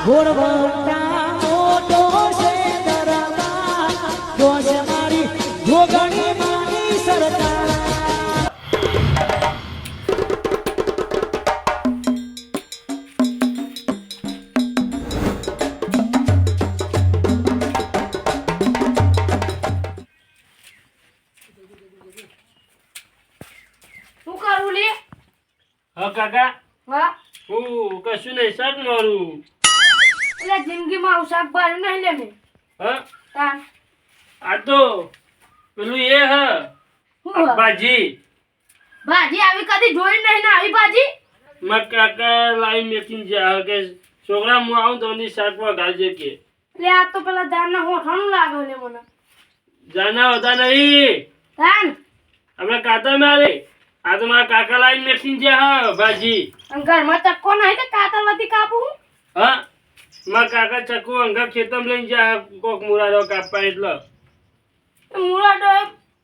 ઘોડવટા મોટો છે દરબાર જોશ મારી જોગણી મારી સરકાર શું કરું લે? હા કાકા હા હું કશું નહીં શાક મારું એટલે જિંદગીમાં આવું શાકભાજી નહીં લે મેં હા તાન આ તો પેલું એ હ શું હ? ભાજી ભાજી આવી કદી જોઈ નહીં ને આવી ભાજી મારા કાકા લાવી મેકીને જ્યાં કે છોકરા હું આવું તો ની શાક વગાડજે કે એટલે આ તો પેલા દારના હોઠાણું લાગે લે મને જાના હતા નહીં તાન આપણે કાતા મારે આ તો મારા કાકા લાવીને મેકીને જ્યાં હ ભાજી અને ઘરમાં ચક્કો નહીં કે કાતરવાથી કાપું હા મારા કાકા ચક્કુ અંગા ખેતમ લઈને જ્યાં કોક મુરાદો કાપવા એટલે મુરાડો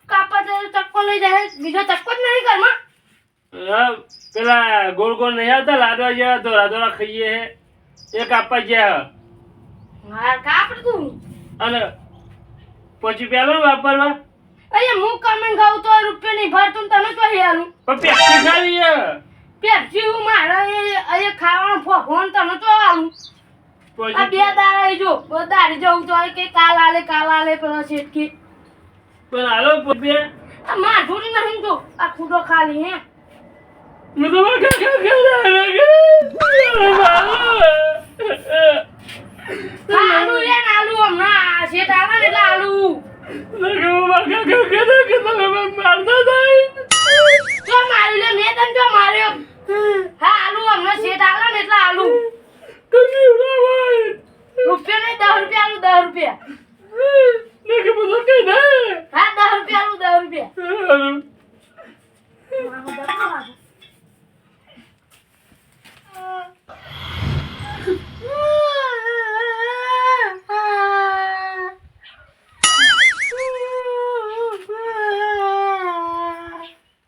કાપા તો ચક્કો લઈ જાય બીજો ચક્કો જ નહીં ઘરમાં હા પેલા ગોળ ગોળ નહીં આવતા લાદવા જેવા તો રાધોરા ખાઈએ હે એ કાપવા ગયા હા કાપ તું અને પછી પેલો વાપરવા અરે હું કમેન્ટ ખાઉં તો રૂપિયા નહીં ભરતું ને તને તો હેલું પણ પેપ્સી ખાવી હે પેપ્સી હું મારે એ ખાવાનું ફોફોન તને તો આલું આ બે પછી દાડા જો દાડી જવું તો કે કાલ આલે પેલો શેઠકી પણ હાલો પપ્પે આ માથુરી નહીં તો આ ખુદો ખાલી હે મેં તો મારા કાકા આલુ લે ને આલુ હમણાં શેઠ આવે ને એટલે આલુ જો માર્યું લે મેં તને જો માર્યો હા આલુ હમણાં શેઠ આવે ને એટલે આલુ રૂપિયા નહીં 10 રૂપિયા આલુ 10 રૂપિયા હા 10 રૂપિયા આલુ 10 રૂપિયા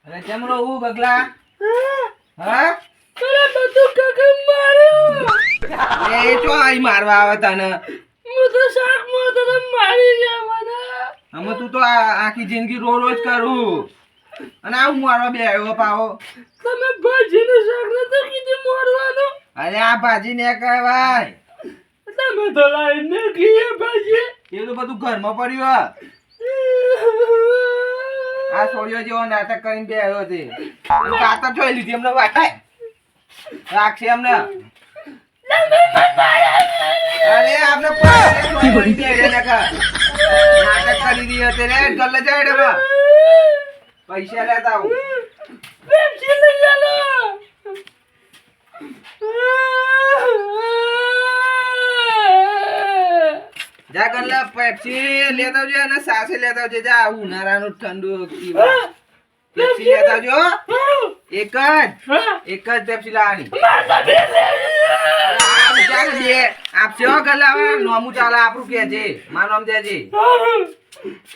અરે કેમ રહું બગલા હા બધું કાકા માર્યો એ તો આઈ મારવા આવે તને હું તો શાક મારતો તો મારી ગયા મને અમે તું તો આખી જિંદગી રોજ કરું અને આવું મારવા બે આવ્યો પાવો તમે ભાજીનું શાક નતું કીધું મારવાનું અરે આ ભાજી ને કહેવાય તમે તો લાઈને કીએ ભાજી એ તો બધું ઘરમાં પડ્યું આ છોડીઓ જેવો નાટક કરીને બે આવ્યો તે કાતર જોઈ લીધી એમને વાટાય રાખશે એમને અરે આપણે નાટક કરી દી હતી રે ગલ્લે જાય ડબા પૈસા લેતા આવું પેપ્સી લઈ આલો જા ગલ્લે પેપ્સી લેતા આવજો અને સાસે લેતા આવજો જા ઉનાળાનું ઠંડુ પીવા પેપ્સી લેતા આવજો એક જ પેપ્સી લાવવાની આપશે હો ગલ્લે હવે નોમું ચાલે આપણું કે છે મારું નામ દેજે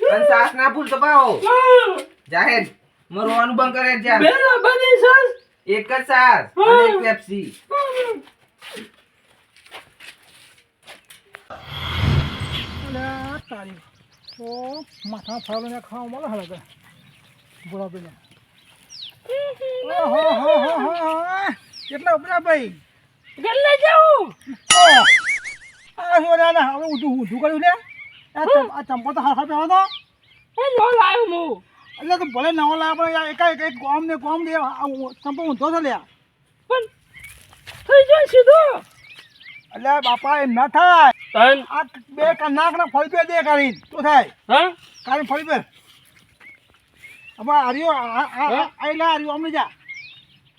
અને સાસ ના ભૂલતો પાવો જાહેર મરવાનું બંધ કરે જા બેલા બની સાસ એક જ સાસ અને એક પેપ્સી તારી તો માથા ફાળો ખાવા મળે હળગે બોલા પેલા કેટલા ઉપરા ભાઈ ગલ્લે જાઉં આ સોના ના હવે ઊંધું કર્યું લે આ ચંપો તો હાથ પહેવા તો એ નો લાવ્યો હું એટલે તો ભલે નવો લાવે પણ એક ગોમ ને ગોમ દે ચંપો ઊંધો છે લ્યા પણ થઈ જાય સીધો એટલે બાપા એમ ના થાય તન આ બે નાક ના ફળી પે દે કાઢી તો થાય હા કાઢી ફળી પે હવે આર્યો આઈલા આર્યો અમને જા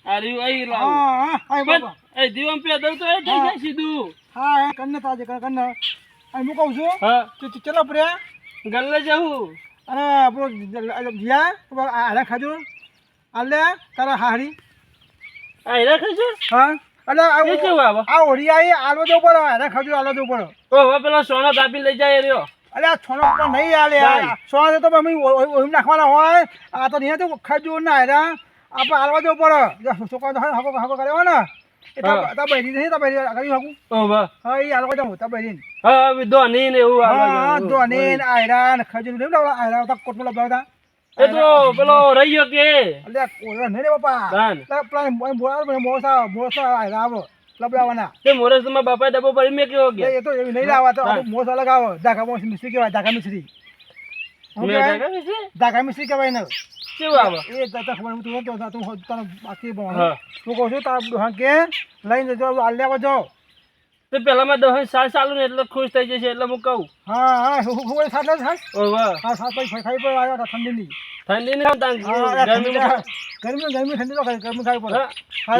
આર્યું આઈ લાવ હા હા બાપા એ દીવમ પે દઉં તો એ થઈ જાય સીધું હા એ કન્ને તાજે કન્ને અને હું કહું છું હા ચલો પ્રિયા ગલ્લે જાઉં અને આપણો જીયા આડા ખાજો આલે તારા હારી આ હીરા ખાશે હા એટલે એ કેવું આવે આ ઓઢી આવી આલવો જવું પડે આડા ખાજો આલવો જવું પડે ઓ હવે પેલો સોનો દાબી લઈ જાય રહ્યો અરે આ છોનો પણ નહીં આલે સોના તો અમે ઓમ નાખવાના હોય આ તો નહીં તો ખાજો ના હેરા આપણે આલવા જવું પડે છોકરા હકો કર્યો હોય ને એ તા બૈરી નહીં તા બૈરી આગળ હાકું ઓવા હા એ આલો જાઉં તા બૈરી હા ધોની ને એવું હા દોને આયરા ને ખજૂર ને લાવ આયરા તા કોટ માં લાવતા એ તો પેલો રહ્યો કે અલે ઓલા ને રે બાપા દાન તા પ્લાન બોલા મોસા આયરા આવો લબડાવાના તે મોરસ તો મારા બાપા ડબ્બો ભરી મેં કેવો કે એ તો એવી નહીં લાવવા તો મોસા લગાવો ધાગા મોસી મિસ્ત્રી કહેવાય ધાગા મિસ્ત્રી મેં ધાગા છે ધાગા મિસ્ત્રી કહેવાય ને કેવું આવે એ તા ખબર તું તો તું તને બાકી બોલ હા તું કહું છું તાર દોહન કે લઈને જજો આલ્યા જો તો પેલા માં 10 સાલ ચાલુ ને એટલે ખુશ થઈ જશે એટલે હું કહું હા હું સાટલે હા ઓવા હા સાત પછી ખાઈ પર આવ્યા ઠંડીની ઠંડી ને તાંગ ગરમી ગરમી ઠંડી તો ગરમી ખાઈ પડે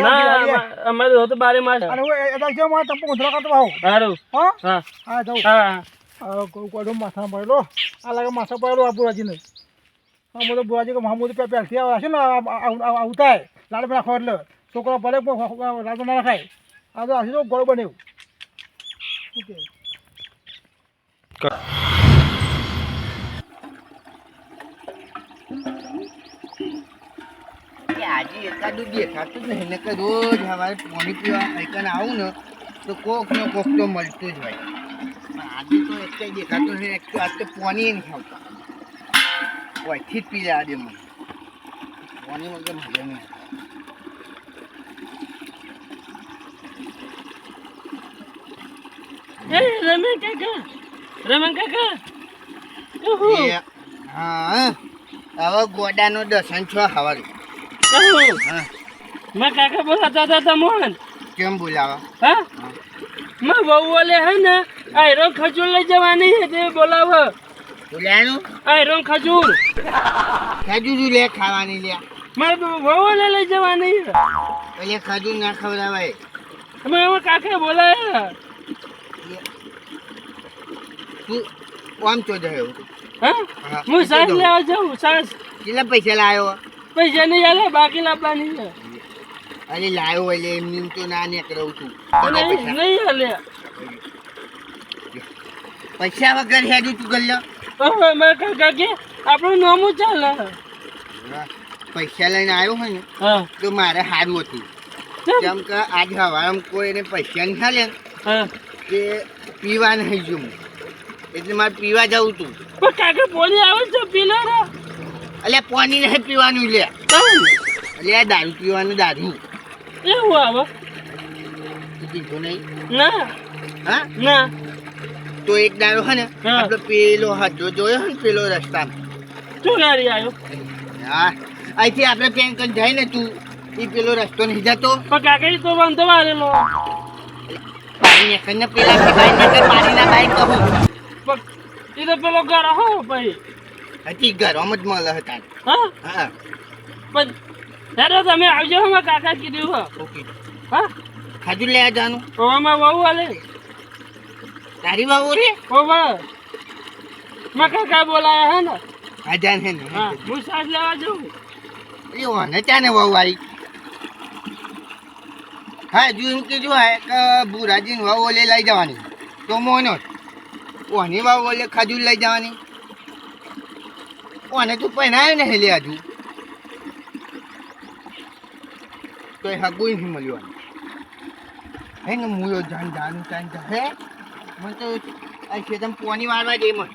ના અમારે તો બારે માસ અને હું એડા જે માં તંપો ઉધરા કરતો આવું સારું હા હા હા જાઉં હા કોઈ માથા પડેલો આ લાગે માથા પડેલો આ બુરાજીને હા મોટો બુરાજી કે મહામૂદ પહેરથી આવે છે ને આવતા લાડ બના ખોર લે છોકરો ભલે લાડ બના ખાય આ તો આથી તો ગોળ બન્યું આજે એકાદું દેખાતું જ નહીં ને કે રોજ સવારે પાણી પીવા આઈકન આવું ને તો કોક ને કોક તો મળતું જ હોય પણ આજે તો એક કંઈ દેખાતું નહીં એક તો આજ તો પાણી નહીં ખાવતા ઓયથી જ પી લે આજે મને પાણી વગર મજા નહીં રમણ કાકા એ, હા હવે ગોડાનો દર્શન છો સવારે હા માં કાકા બોલાતા હતા તમોન કેમ બોલાવા હા માં બહુ બોલે હે ને આયરો ખજૂર લઈ જવાની હે તે બોલાવ બોલાનું આયરો ખજૂર ખજૂર લે ખાવાની લે મારે બહુ બોલે લઈ જવાની હે એટલે ખજૂર ના ખવડાવાય અમે એમાં કાકા બોલાયા તું કોમ ચો જાય હા હું સાસ લેવા જાઉં સાસ કેટલા પૈસા લાવ્યો પૈસા નહીં આલે બાકી લાવવાની છે અરે લાવ્યો એટલે એમની તો ના નીકળું છું નહીં આલે પૈસા વગર હેડું તું ગલ્લો હવે મારા કાકા કે આપણું નામું ચાલે પૈસા લઈને આવ્યો હોય ને હા તો મારે સારું હતું જેમ કે આજ હવારમાં કોઈને પૈસા નહીં ખાલે હા કે પીવા નહીં જવું એટલે મારે પીવા જવું તું પણ કાકા પોલી આવે છે પીલો રે એટલે પાણી નહીં પીવાનું લે એટલે આ દારૂ પીવાનું દારૂ એવું આવે તું પીધો નહીં ના હા ના તો એક દારૂ હે ને હા. આપણે પેલો હતો જોયો હે ને પેલો રસ્તામાં શું ગાડી આવ્યો હા અહીંથી આપણે પેન કરી જાય ને તું એ પેલો રસ્તો નહીં જતો પણ કાકા ઈ તો વાંધો વારેલો પાણી ને પેલા પાણીના બાઈક કહું પણ ઈ તો પેલો ઘર હો ભાઈ હતી ઘરમાં જ મળે હતા હા હા પણ હેરો તમે આવજો અમારા કાકા કીધું હો ઓકે હા ખાજુ લેવા જવાનું ઓવામાં બહુ હાલે તારી બાબુ રે ઓવા માં કાકા બોલાયા હે ને હા જાન હે ને હા હું સાસ લેવા જાઉં એ ઓને ચાને બહુ આવી હા હજુ એમ કીધું હે કે બુરાજીને વાવ ઓલે લઈ જવાની તો મોનો ઓની વાવ ઓલે ખાજુ લઈ જવાની ઓને તું પહેરાય ને લે હજુ તો એ હગું નહીં મળ્યું હે ને મુયો જાન જાનું ચાન જા હે મને તો આ ખેતમ પોની મારવા દે મને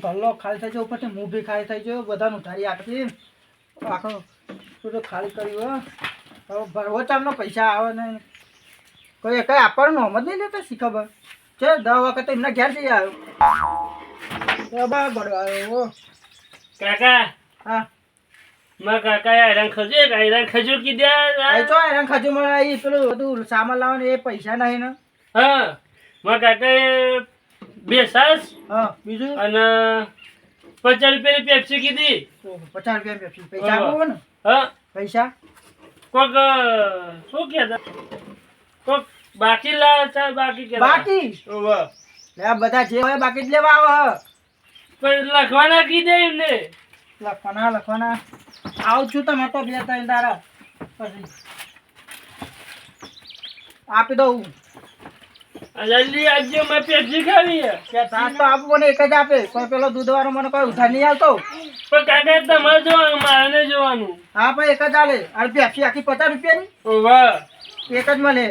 ગલ્લો ખાલી થઈ ગયો ઉપરથી હું બી ખાલી થઈ ગયો બધાનું ઉધારી આપી આખો તું તો ખાલી કર્યું હવે ભરવો ચામનો પૈસા આવે ને કોઈ કઈ આપવાનું નોમ જ નહીં લેતા શી ખબર છે 10 વખત એમના ઘેર જઈ આવ્યો બરાબર આવ્યો કાકા હા માં કાકા હેરાન ખજૂર કીધા એ તો એના ખાજુ મળે એ પેલું બધું સામાન લાવવાનું એ પૈસા નહીં ને હા માં કાકાએ 2 સાસ હા બીજું અને 50 રૂપિયાની પેપ્સી કીધી 50 રૂપિયા પેપ્સી પૈસા આપો ને હા પૈસા કોક શું કહેતા કોક બાકી લાવતા બાકી કહેતા બાકી ઓવા લે આ બધા જે હોય બાકી જ લેવા આવો પણ લખવાના કીધે એમને લખવાના આવું છું તમે તો 2-3 દાડા પછી આપી દઉં જલ્દી આવજો, મેં પેપ્સી ખાવી છે. કે છાશ તો આપું મને એક જ આપે પણ પેલો દૂધવાળો મને કોઈ ઉધાર નહીં આવતો. પણ કાકા તમારે જોવાનું, મારે નહીં જોવાનું. હા પણ એક જ આલે અને પેપ્સી આખી 50 રૂપિયાની વાહ, એક જ મળે.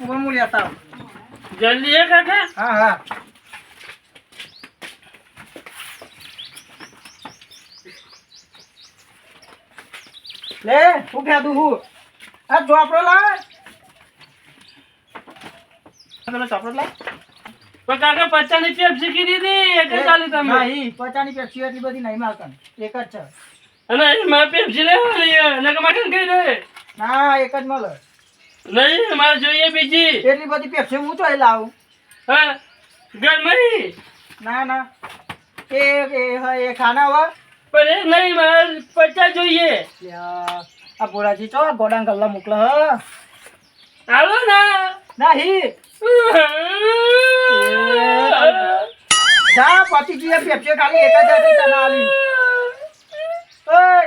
હું લેતા આવું. જલ્દી હે કાકા. હા હા લે હું ખાધું હું આ ચોપડો લાવ પેલો ચોપડો લાવ. પણ કાકા 50 ની પેપ્સી કીધી હતી, એક જ ચાલી તમે. નહીં 50 ની પેપ્સી એટલી બધી નહીં મારતા એક જ છે. અને મારે પેપ્સી લેવાની છે, નકર મારે કહી દે. ના એક જ મળે. નહીં, મારે જોઈએ બીજી. એટલી બધી પેપ્સી હું તો લાવું. હા, ગરમાઈ. ના ના એ ખાના હોય. પણ એ નહીં, મારે 50 જોઈએ. આ બોરાજી ચો ગોડાંગ ગલ્લા મોકલો હ હાલો ના. નહીં જા પાછી જઈએ પેપ્સી ખાલી એક જ હતી તને આલી. ઓય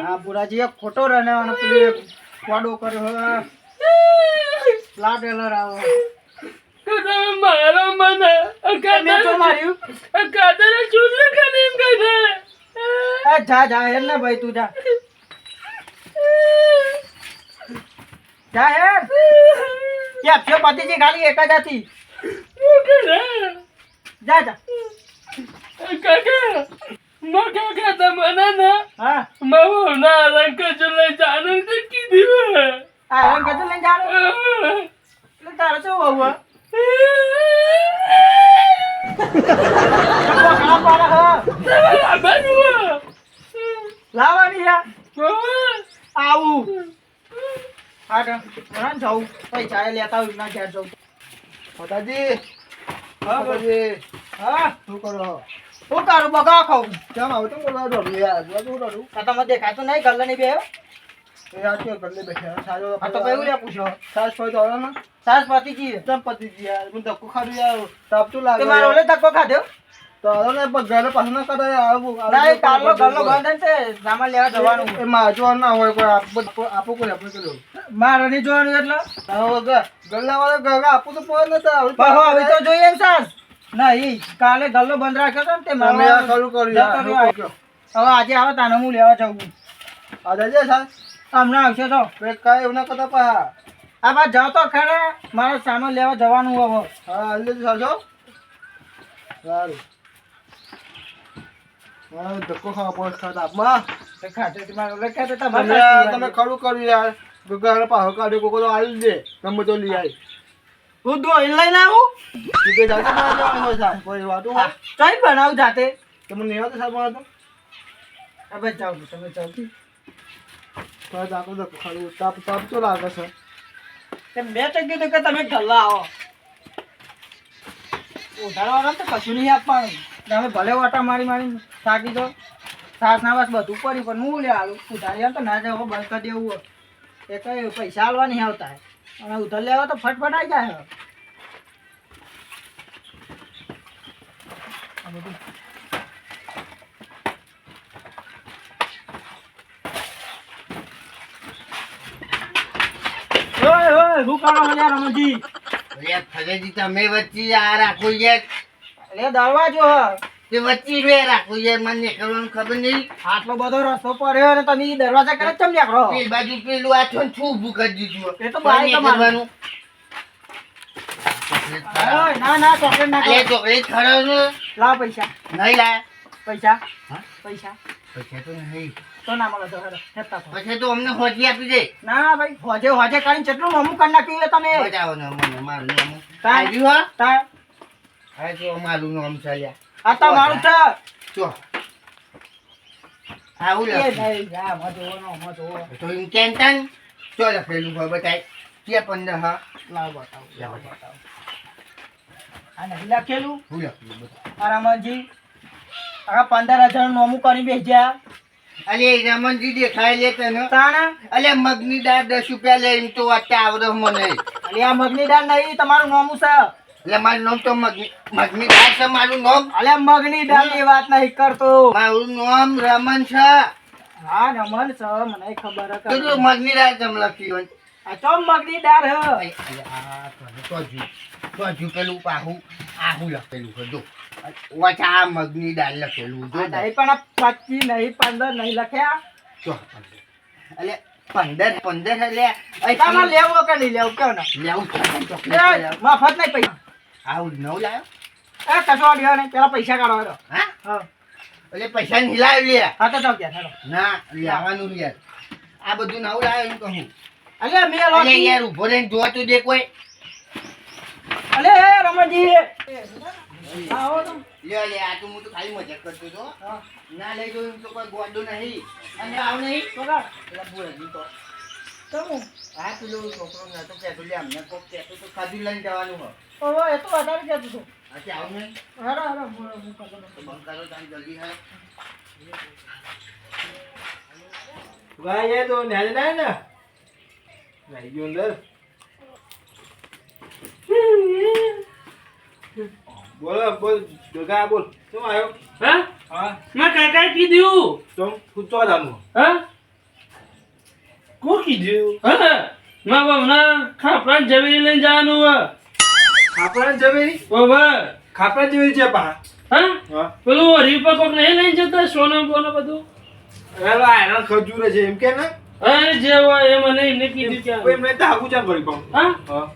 આ બોરાજી એક ખોટો રણવાનો પેલી વાડો કર્યો હ લાડેલો રાવો મારો મને મેં તો માર્યું. કાતરે ચૂડલે ખાલી એમ કહે છે. એ જા હેર ને ભાઈ તું જા હેર પેપ્સી પાછી ખાલી એક જ હતી. જા કાકા કાકા તમને ના હા માવો ના રંગ ચૂલે જાનું તો કીધું. આ રંગ કદું લઈને જાણો એટલે તારે શું હોવું લાવવાની આવું હા જવું પૈસા લેતા હોય ના ઘેર જવું. માતાજી હા માતાજી હા શું કરો હું તારું બગા ખાવું કેમ આવું તો બોલવા દો યાર શું કરું આ તમે દેખાતું નહીં ગલ્લા નહીં બે એ આ કે ગલ્લે બેઠા સારો આ તો કયું લે પૂછો સાસ પર દોડો ને સાસ પાતીજી ચંપતિજી યાર હું ધક્કો ખાધું યાર તાપ તો લાગે તે મારો ઓલે ધક્કો ખાધ્યો તો આવો ને પણ ઘરે પાછું ના કરાય આવું ના એ કાલનો ગલ્લો બંધ છે સામાન લેવા જવાનું એ માજો ના હોય કોઈ આપો કોઈ આપણે કર્યો મારે નહીં જોવાનું એટલે હવે ગલ્લા વાળા ઘરે આપું તો પડે ને પણ હવે તો જોઈએ ને સાસ નહીં કાલે ગલ્લો બંધ રાખ્યો હતો ને તે તમે આ ખરું કર્યું યાર હવે આજે આવે તાને હું લેવા જવું આજે જે સાસ હમણાં આવશે તો પેટ કાય એવું ના કરતા પા આ બાદ જાઓ તો ખરા મારે સામાન લેવા જવાનું હવે હા અલ્લે સાસો સારું હા ધક્કો ખાવા પડે ખાતા આપમાં તો ખાતે મારે ઓલે કહેતો તમે ખરું કર્યું યાર ઘરે પાછો કાઢ્યો કોકો તો આવી દે તમે તો લઈ આવી હું દોઈ લઈને આવું ઠીક જાતે બનાવવાનું હોય સાહેબ કોઈ વાતું હોય ચાઈ બનાવું જાતે તમે નહીં આવતો સાહેબ બનાવતો હવે જાઉં છું તમે જાઉં છું તો આખો ધક્કો ખાડું તાપ તાપ તો લાગે છે તે મેં તો કીધું કે તમે ગલ્લા આવો ઉધારવાળા તો કશું નહીં આપવાનું તમે ભલે વાટા મારી થાકી દો સાસ ના બસ બધું પડ્યું પણ હું લે આલું ઉધાર તો ના જાવ બંધ કરી દેવું હોય એ કઈ પૈસા આલવા નહીં આવતા અને ઉધાર લેવા તો ફટફટ આવી જાય ઓય શું કરો યાર રમણજી યાર ફરેજી તમે વચ્ચે આ રાખો યાર લે દરવાજો તે વચ્ચે રે રાખો યાર મને કરવાનું ખબર નહીં આટલો બધો રસ્તો પડ્યો અને તમે ઈ દરવાજા કરે ચમ નીકળો પેલી બાજુ પેલું આ છું છું ઊભું કરી દીધું એ તો બાય નહીં તમારું. કરવાનું ઓય, ના ના ચોકલેટ ના અરે ચોકલેટ ખરો ને લાવ પૈસા નહીં લાય પૈસા હા? પૈસા પછી તો નહીં તો ના મળે તો હેડો, હેડતા થો. પછી તો અમને હોજી આપી દે ના ભાઈ હોજે હોજે કરીને કેટલું નમું કરી નાખ્યું છે તમે બજાવો ને મને મારું નામ તાર- આવ્યું હા તાર હા તો મારું નામ ચાલ્યા આ તો મારું છે ચો આવું એ લખ્યું નહીં જા મજો તો એમ કેન્ટન ચો લખેલું હોય બતાય કે 15 હા લાવ બતાવો લાવ બતાવો. આ નહીં લખેલું હું લખ્યું બતાવો આરામજી આ 15,000 નું નમું કરી બેસ્યા અલે રમણજી દેખાય લે તને તાણા અલે મગની દાળ 10 રૂપિયા લે એમ તો અત્યારે આવડે મને અલે આ મગની દાળ નહીં તમારું નમું છે એટલે મારું નામ તો મગની દાળ છે મારું નામ અલે મગની દાળ ની વાત નહીં કરતો મારું નામ રમણ છે હા રમણ છે મને ખબર તો તું મગની દાળ કેમ લખી હોય આ ચોમ મગની દાળ હ તો હજુ પેલું આહું લખેલું છે જો ઓછા આ મગની દાળ લખેલું જો નહીં પણ આ 25 નહીં 15 નહીં લખ્યા જો એટલે 15 એટલે તામાં લેવો કે નહીં લેવું કેવો ને લેવું મફત નહીં પૈસા આવું નવ લાવ્યો એ કશો લ્યો નહીં પેલા પૈસા કાઢો હેડો. હા હા એટલે પૈસા નહીં લાવ્યો લે હા તો જાઓ ક્યાં હેડો. ના લેવાનું યાર આ બધું નવું લાવ્યો એમ કહું અલે મેં અરે લોટી યાર ઉભો રહીને જોતું દે કોઈ અલે રમણજી આવો તો લે આ તો હું તો ખાલી મજાક કરતો હતો હા ના લઈ ગયો એમ તો કોઈ ગોડો નહીં અને આવ નહીં બરાબર પેલા બોલાજી તો તમુ હા પેલું છોકરો નતો કહેતો લે અમને કોક કહેતો તો ખાધું લઈને જવાનું હોય ઓહો એ તો વધારે કહેતું હતું આજે આવ નહીં હેડો હેડો બોલો હું કરતો તો બંધ કરો તારી જલ્દી હા ભાઈ એ તો ન્યાજ ના ને લઈ ગયો અંદર બોલો બોલ જગા બોલ શું આવ્યો હા હા મેં કાકાએ કીધું તો કૂદતો જાનું હા કો કીધું હા માં બાપના ખાપરા જમીન લઈને જવાનું હે ખાપરા જવેરી બાબા ખાપરા જવેરી છે પા હા હા પેલું રીપા કોક નહીં લઈને જતા સોનું બોનો બધું એલા આયરન ખજૂર છે એમ કે ને હા જે હોય એ મને એમને કીધું કોઈ કે એમને તો આગુ ચાલ ભરી પાઉં હા હા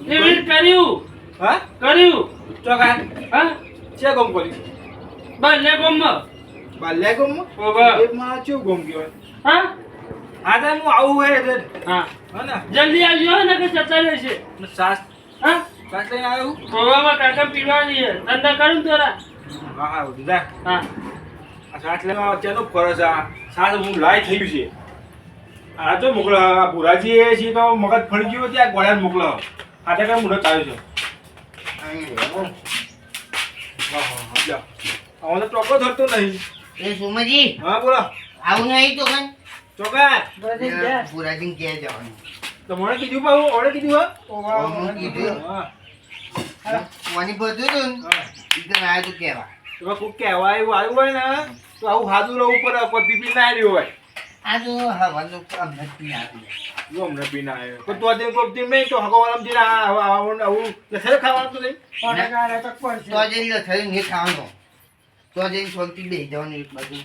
એવી કર્યું હા કર્યું ચોકા હા છે ગમ કરી બાલે ગોમમાં બાલ્યા ગમ બાબા એમાં ચેવું ગમ ગયો હા હા તો હું આવું હે એટલે હા હા ને જલ્દી આવજો ને કે જતા રહેશે સાસ હા સાસ લઈને આવ્યો બાબામાં કાકા પીવાની છે ધંધા કરું થોડા હા હા દીધા હા આ સાસ લેવા વચ્ચેનો ફરસ આ સાસ હું લાઈ થઈ ગયું છે આ તો મોકલો ભુરાજી એ છે તો મગજ ફળી ગયો ત્યાં ગોળ્યા મોકલો હાથે કઈ મુહૂર્ત આવ્યો છે હા હા હા જા આવો તો ચોખ્ખો થતો નહીં એ સુમજી હા બોલો આવું નહીં તો કઈ ચોક્કસ બધી ગયા પુરાજીને ક્યાં જવાનું તો મને કીધું પાછું ઓળે કીધું હા હું કીધું હા મને બધું હતું હા ને ઈ આવ્યું તું કેવા તો કોક કહેવાય એવું આવ્યું હોય ને તો આવું સાદું રહેવું પડે કોઈ પીપી ના આવ્યું હોય આ તો હવાનું કામ નથી આપી જો અમને પી ના આવ્યો પણ તો આજે કોઈ ટીમ નહીં તો હકવાળામ જઈને આવું લસરે ખાવાનું તો નહીં પણ કાલે તક પડશે તો જઈને થયું નહીં ખાવાનું તો જઈને શાંતિ બેસી જવાનું એક બાજુ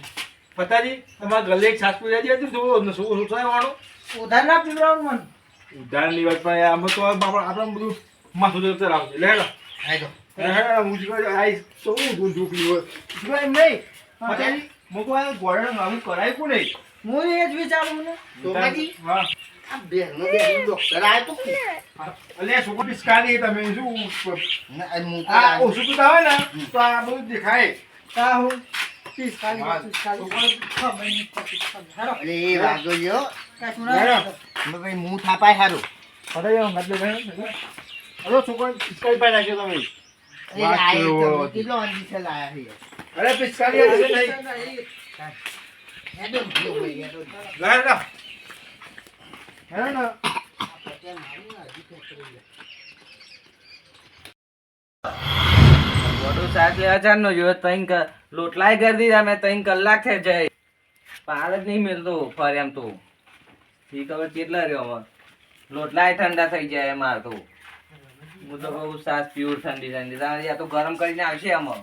પતાજી તમારા ગલે એક છાસ પી જાય તો શું વાળું ઉધાર ના પીવડાવું મને ઉદાહરણની વાત પણ આમાં તો આપણે બધું માથું જતું આવશે લે હેલો હા તો હું આવીશ તો હું ઝૂકલી હોય એમ નહીં પતાજી મૂકવા ગોળણ આવું કરાય કોણ નહીં હું એ જ વિચારું ને સોમાજી હા આ બેનો ડોક્ટર આવ્યો તો કે અલે છોકરો પિસ્કારી તમે શું ના, આ હું તો આ આવ્યો. ઓછું તો આવે ને તો આ બધું દેખાય કા હું 30 હા. 40 ખબર નહીં પડતી. હેડો અરે એ વાગો લ્યો કાંઈ સુનાય હેડો. નહીં. ભાઈ મું થાપાય હારું અરે છોકરો પિસ્કારી પાઈ નાખ્યો તમે એ વાત આયો કરો. તો કેટલો અંદીસે લાયા છે અરે પિસ્કારી હશે નહીં હેડો ગયો ભાઈ હેડો હેડો હેડો પતે મારું ને હજી ખેતરે ગયા. મોટું શાક લેવા ચારનો જોયો તઈન લોટલાય કરી દીધા મેં 3 કલાક થઈ જાય પાર જ નહીં મિલતો ફરે એમ તો ઈ ખબર કેટલા રહ્યો અમાર લોટલાય ઠંડા થઈ જાય માર તો હું તો કહું સાસ પ્યોર ઠંડી ઠંડી તારે આ તો ગરમ કરીને આવશે આમાં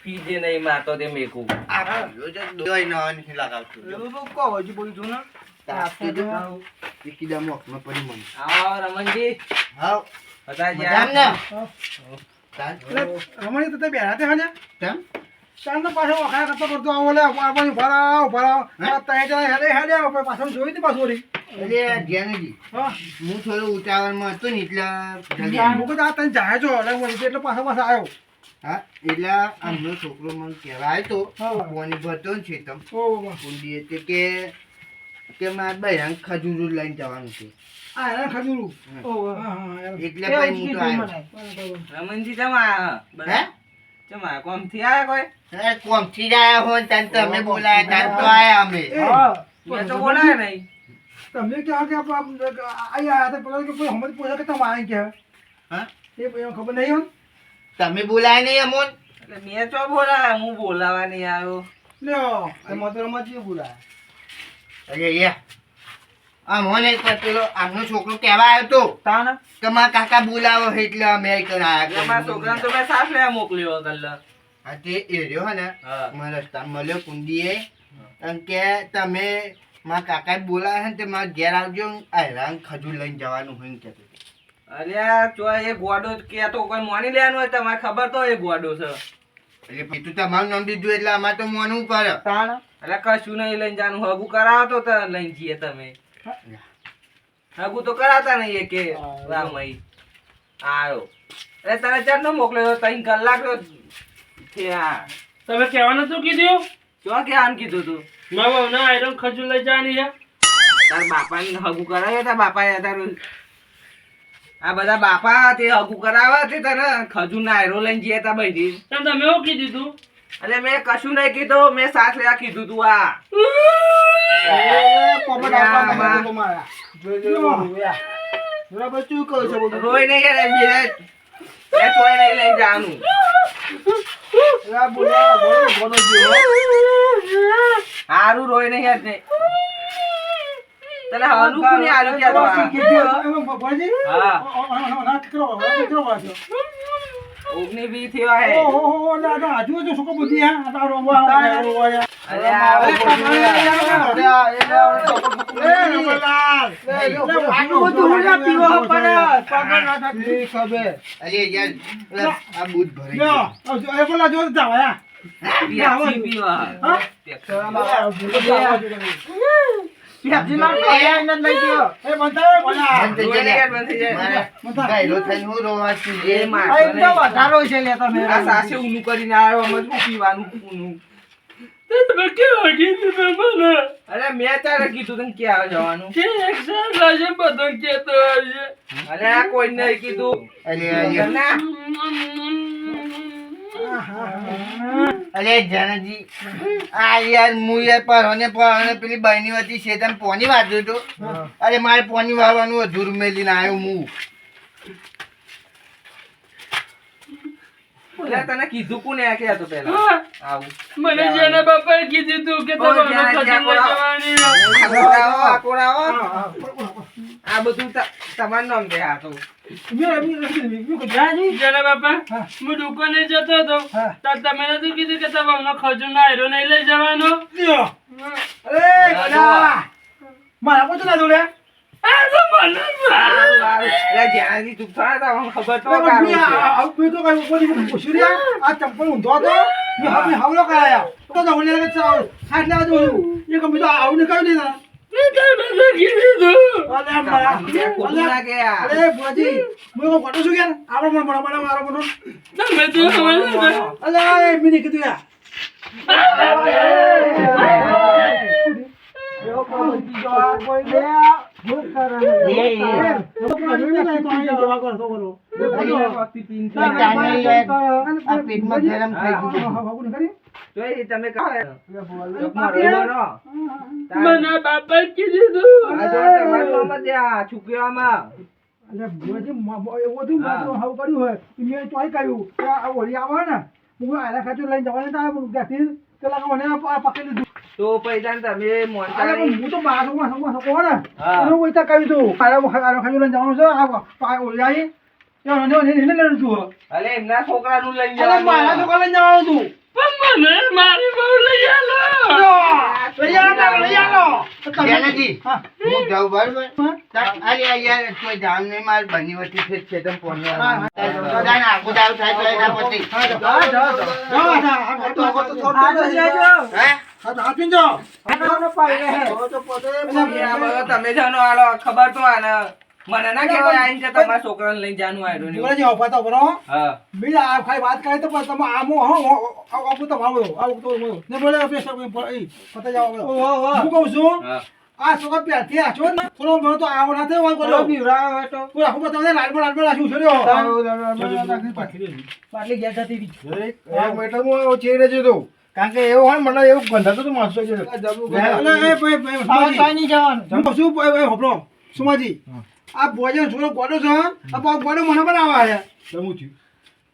પીજે નહીં મારતો તે મેકું આ ભાઈઓ જો દોય નથી લગાવતું જો. એવું તો કહો હજી બોલું છું ને તાપથી તો એકદમ મોકમાં પડી મને આવો રમણજી હાવ બધા મજામ ને તાન રમણી તો તે બેરા તે હાલે કેમ ચાલ તો પાછો વખા કરતો કરતો આવો લે આપણે ઉભા રહો તય જરા હેડે હેડે આપણે પાછો જોઈ હતી પાછો રી અરે જ્ઞાનજી હા હું થોડો ઉતાવળમાં હતો ને એટલે જલ્દી આ મુકો તો આ તને જાય છો એટલે મને એટલે પાછો આવ્યો હા એટલે આમનો છોકરો મને કહેવાય તો હા. ફોન ભરતો ને છે તમ ઓ બાબા કુંડીએ તે કે મારે બહેરાંગ ખજૂર લઈને જવાનું છે આ હેરા ખજૂરું ઓ હા હા એટલે ભાઈ હું તો આવ્યો. રમણજી ચમ બધા હે ચમ આ કોમ થી આયા કોઈ અરે કોમથી જ આયા હોય ને તને તમે બોલાયા તાન તો આયા અમે હા મેં તો બોલાય નહીં તમને કહો કે આયા તો પેલા કે કોઈ હમણાં પૂછા કે તમે આઈ ગયા હા એ ખબર નહીં હોય તમે બોલાયા નહીં અમોન એટલે મેં તો બોલાય હું બોલાવા નહીં આવ્યો લ્યો તે મતલબમાં જે બોલાય અરે યા આ મને પેલો આમનો છોકરો કહેવા આવ્યો તો તાન કે મારા કાકા બોલાવો છે એટલે અમેરિકન એટલે મારા આવ્યા છોકરાને તો મેં સાસ લેવા મોકલ્યો કલ્લા. હા તે એ રહ્યો હે ને હા. મને રસ્તામાં મળ્યો કુંડીએ અને કે તમે મારા કાકા બોલાવે છે ને તે મારા ઘેર આવજો હેરાન ખજૂર લઈને જવાનું હોય ને કહેતો હતો. અરે આ જો એ ગોડો કે તો કોઈ માની લેવાનું હોય તમારે ખબર તો એ ગોડો છે. એટલે પેલું તમારું નામ દીધું એટલે અમારે તો માનવું પડે. તાન એટલે કશું નહીં લઈને જાનું હગું કરાવો તો લઈને જઈએ તમે. હગું તો કરાવતા નહીં કે રામભાઈ આવ્યો એટલે તને ચાર નો મોકલ્યો 3 કલાક થયા. તમે કહેવાનું શું કીધું? જો કે આમ કીધું તું મારા બાપના આયરન ખજૂર લઈ જવાની છે. તાર બાપાને હગું કરાવ્યો તાર બાપાએ તારું આ બધા બાપા તે હગું કરાવે તે તને ખજૂર ના આયરો લઈને જઈએ તા બધી. તો તમે એવું કીધું તું? એટલે મેં કશું નહીં કીધું મેં સાસ લેવા કીધું તું. આ કોમટ આપવા માંગે તમારા બરાબર શું કહો છો બધું રોઈ નહીં કે બે ચોય નહીં લઈને જવાનું. બોલા બોલો હારું રોઈ નહીં યાર નહીં તને હલું કોને આલું કે તો હા 19-20 થયો હે. અરે અરે યાર આ બૂટ ભરાઈ ગયું. પીવા બંધ થઈ જાય. બંધ થઈ જાય. મારે ગાયલો થઈને હું રોવા છું. એ વધારો છે લે તમે આ સાસે ઊનું કરીને આવ્યો અમે શું પીવાનું ઊનું. તમે કેવા કીધું મને? અરે મેં તારે કીધું તને ક્યાં જવાનું. કે એક સાલ લાગે બધું કહેતો હશે. અરે આ કોઈ નહીં કીધું. ના. અરે જાનજી આ યાર હું યાર પરને પેલી બહેની હતી શેતન પોની વાંચ્યું હતું. અરે મારે પોની વાળવાનું અધૂરું મેલીને આવ્યો હું. એટલે તને કીધું કોને આ કહેતો પહેલા હા, આવું મને જેના બાપાએ કીધું તું કે તમારે ખજૂર લઈ જવાની છે. આ કોરાવો. આ બધું તમારું નામ દે આ તો. જેના બાપા હું દુકાને જતો હતો તો તમે નતું કીધું કે તમારો ખજૂર ના હીરો નહીં લઈ જવાનો? મારા પોતે ના જોડે આ તો મને સારું, સારું. એટલે જ્યાંથી ચૂપ થયા તા મને ખબર તો કાઢું છે. આ ચંપલ ઊંધો હતો હાવલો કરાયા તો ઓલે સાઠ લેવા જોયું એ કમી તો આવું ને કહ્યું નહીં તમે તો કીધું. ખોટું ના કે આ. અરે બુઆજી હું એવો ફોટો છું યાર આપણો પણ બરાબર મારો પણ તમે તો મને અલે મીને કીધું યાર એવો કોણ બીજો આ કોઈ બે ભૂખ કરે જવા કરતો કરો આ પેટમાં ગરમ થઈ ગયું. તો એ તમે કહો મને બાપાએ કીધું. આ જો તમારું નામ જ આ છુકવામાં. અરે બુઆજી એવું હતું હાવ કર્યું હોય મેં ચોઈ કર્યું આ ઓળી આવે ને હું આલા ખાચું લઈને જવાને તો ગાથી પેલા મને પકડી લીધું તો પૈસા તમે મોનતા અરે નહીં. હું તો બાસુ કોણ હા. એનું પૈસા કર્યું તું આલા ખાચું લઈને જવાનું છે આ ઓળી આવી એને લઈ લીધું અલે એમના છોકરાનું લઈને અરે મારા જવાનું. છોકરા લઈને જવાનું તું પણ મને મારી બહુ લઈ આલો. લઈ આવો જાનજી હા હું જાઉં બરાબર. હા? અરે યાર કોઈ જામ નહીં મારે બની વતી છે છેતન પોની હા, વાળવાનું. ના, ના, આખું દાવ થાય તો એના પછી. આ બધો તમે જાણો આલો ખબર તો આને મને ના કહેવાય આઈને કે તમારા છોકરાને લઈને જાનું આયરો ને. હા વાત કરે તો તમે આમો આવું તમારું આવું તો ને બોલે પતા જાવ હું કહું છું હા આ છોકરા પ્યારથી આછો ને થોડો મને તો આવો ના થયો બોલો બીવરા તો કોઈ આખું બતાવે લાલબો લાશું છોડ્યો પાટલી ગયા જતી હતી કારણ કે એવું હોય મને એવું ગંધાતું હતું માણસો છે. સુમાજી આ ભોજન છોકરો ગોડો છે આ ગોડો મને બનાવવા છે જમું થયું.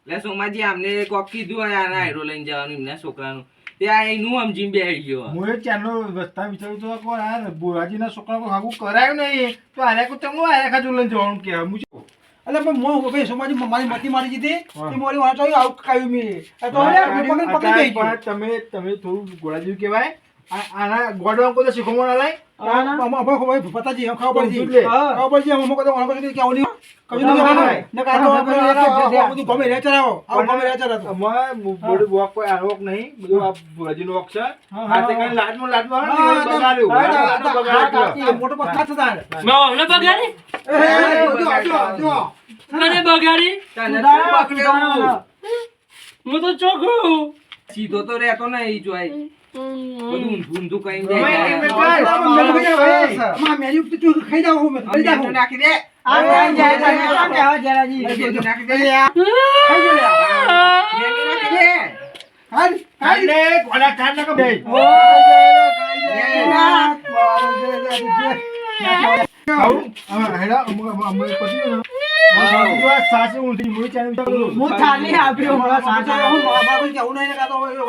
એટલે સોમાજી આમને કોક કીધું હોય આના આયરો લઈને જવાનું એમના છોકરાનું ત્યાં એનું સમજીને બેસી ગયો હું એ ચારનો રસ્તા વિચારું તો કોણ આ બોરાજીના છોકરા કોઈ હાગું કરાયું નહીં તો આરે કોઈ તમને આરે ખાજુ લઈને જવાનું કે હું એટલે પણ મો ભાઈ સોમાજી મારી મતી મારી જીધી હા. એ મોરી વાંચો આવું કાયું મી તો પકડી ગઈ તમે થોડું ગોળાજી કહેવાય આના ગોડવા કોઈ શીખવવા ના લાય પતાજી ખાવા દૂધ પડશે લે. ખાવા પડશે અમે કોઈ ઓળખ કે કેવું નહીં કજુ ના, ના, નહીં ને કાતો બધું ગમે રે ચરાવો આવું ગમે રે ચરાવો અમાર બોડી વોક કોઈ આરોક નહીં બધું આ બોરાજીનો વોક છે હાથે કઈ લાડમાં બગાડ્યું મોટો પથ્થર થતા અમને બગાડી મને બગાડી હું તો ચોખ્ખું સીધો તો રહેતો નહીં જોઈ બધું ઊંધું કઈ ખાઈ જાવ હું નાખી દે હું થાલી આપ્યો મારા સાસા હું બાબા કોઈ કેવું નહીં કાતો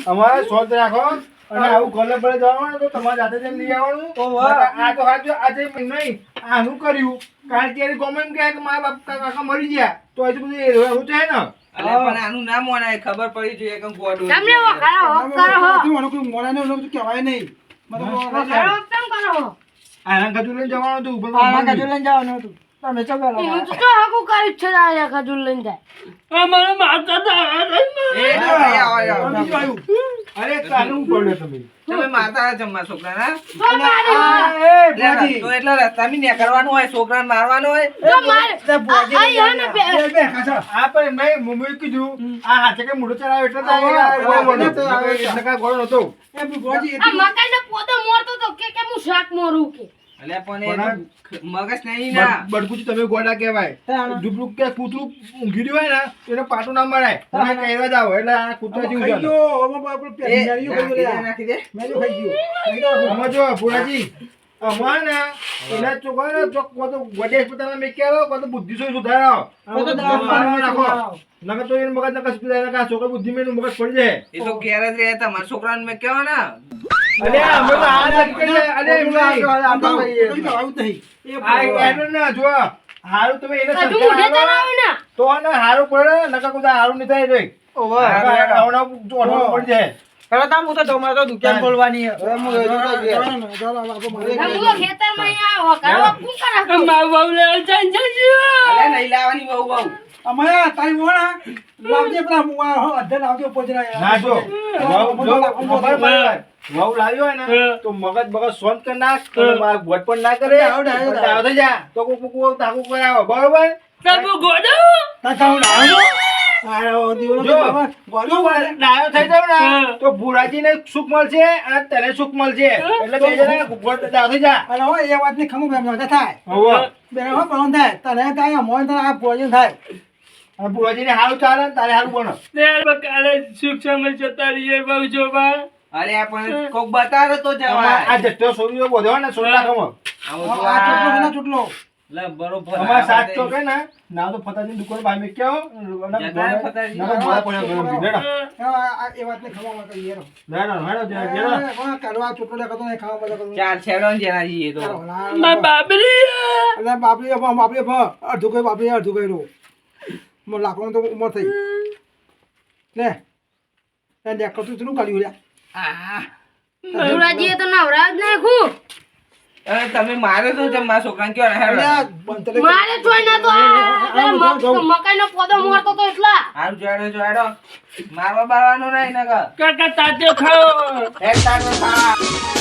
અમારે શોધ રાખો અને આવું ગલે પડે જવાનું તો તમારે જાતે જઈને લઈ આવવાનું આ તો આજે નહીં આનું કર્યું કારણ કે ગમે કે મારા બાપ કાકા મરી ગયા તો હજુ બધું એવું છે ને અલે પણ આનું નામ મોનાય ખબર પડી જોઈએ કે ગોડો તમને વખારો હોક કરો હો કહેવાય નહીં વખારો હોક તમ કરો હો આના કજુ લઈને જવાનું હતું પણ લઈને જવાનું હતું તમે ચો હું તો હાકુ કરી છે આ ખજૂર લઈને જાય મને મારતા અરે કાનું પડ્યો તમે તમે માતા જમવા છોકરાના તો મારી તો એટલે રસ્તામાં ને કરવાનું હોય છોકરાને મારવાનું હોય તો મારે આ યો ને બે આ પણ મેં મુંબઈ કીધું આ હાથે કે મોઢો ચડાવ્યો એટલે કાંઈ ગોળો નતો આ મકાઈનો પોતો મોરતો તો કે હું શાક મોરું કે અલે પણ એ મગજ નહીં ના બડકુજી તમે ગોડા કહેવાય દુબળું કે કૂતરું ઊંઘી રહ્યું હોય ને એને પાટું ના મરાય તમે કહેવા જાવ એટલે આ કૂતરા જેવું છે નાખી દે આમાં જો ભોળાજી અમાર ને એના ચોકરો ચોક કો તો ગોડે હોસ્પિટલમાં મેં કેવો કો તો બુદ્ધિ સોય સુધારાવો નાખો નકર તો એને મગજ નકર સુધારા કા છોકરો બુદ્ધિ મેનું મગજ પડી જાય એ તો ઘેર જ રહે તમારા છોકરાને મેં કેવો ને અલે અમે તો આ જ કરીએ અલે એમ ના જો હારું તમે એને હજુ ઉઠે ચલાવે ને તો ને હારું પડે નકર કોઈ હારું નહીં થાય રે ઓવર આવના ચોડો પડી જાય દુકાન ખોલવાની હું ખેતરમાં આ વખારો હોક કોણ કરે મારું બાબુ લેવા જાય અલે નહીં લાવવાની બહુ બહુ અમારા તારી મોણા લાવજે પેલા અધ્ધર લાવજો પોચરા ના જો વાવ લાવ્યો હોય ને તો મગજ બગજ સોન કર નાખ તો માર ગોટ પણ ના કરે આવ થઈ જા તો કોક તાકુ કરાવો બરોબર તબુ ગોડો તાતા લાવજો આયો દીવનો જો ગોળો ડાયો થઈ જાવ ને તો ભુરાજીને સુખ મળશે અને તને સુખ મળશે એટલે બે જણા ગોટ દાવ થઈ જા અને હો એ વાતની ખમું બેમ ન થાય હોવ બેન હો પણ થાય તને કાય મોન તને આ ભોજન થાય અને ભુરાજીને હારું ચાલે ને તારે હારું બનો ત્યાર બકાલે સૂક્ષ્મ જતા રહીએ બહુ જોવા અરે પણ કોક બતાવે તો આ જવાય જટ્ટો સોરીઓ બોધો ને સોલા ખમો આ ચૂટલો ના ચૂટલો લે બરોબર અમાર સાત તો કે ને ના તો ફતાની દુકાન ભાઈ મે કેવો જતા ફતાજી. ના બોલા પડ્યો ગરમ દીધેડા એ વાતને ખમવા કરીએ રો ના હેડો કોણ કરવા ચૂટલો લેતો નહીં ખાવા બધા કરું ચાર છેડો ને જેના જઈએ તો મા બાબરી અલે બાપરી અડધું કઈ બાપરી અડધું કઈ રો મો લાકડો તો ઉમર થઈ લે એ દેખો તું શું કર્યું લ્યા ભુરાજીએ તો નવરાજ નાખ્યું અરે તમે મારે તો જમવા છોકરાને કયો ને હેડો મારે જોઈ ના તો મકાઈનો પોતો મોરતો તો એટલા હારું જોડો મારવા બારવાનું નહીં નકર કાકા તાતે ખાઓ હેડ તાર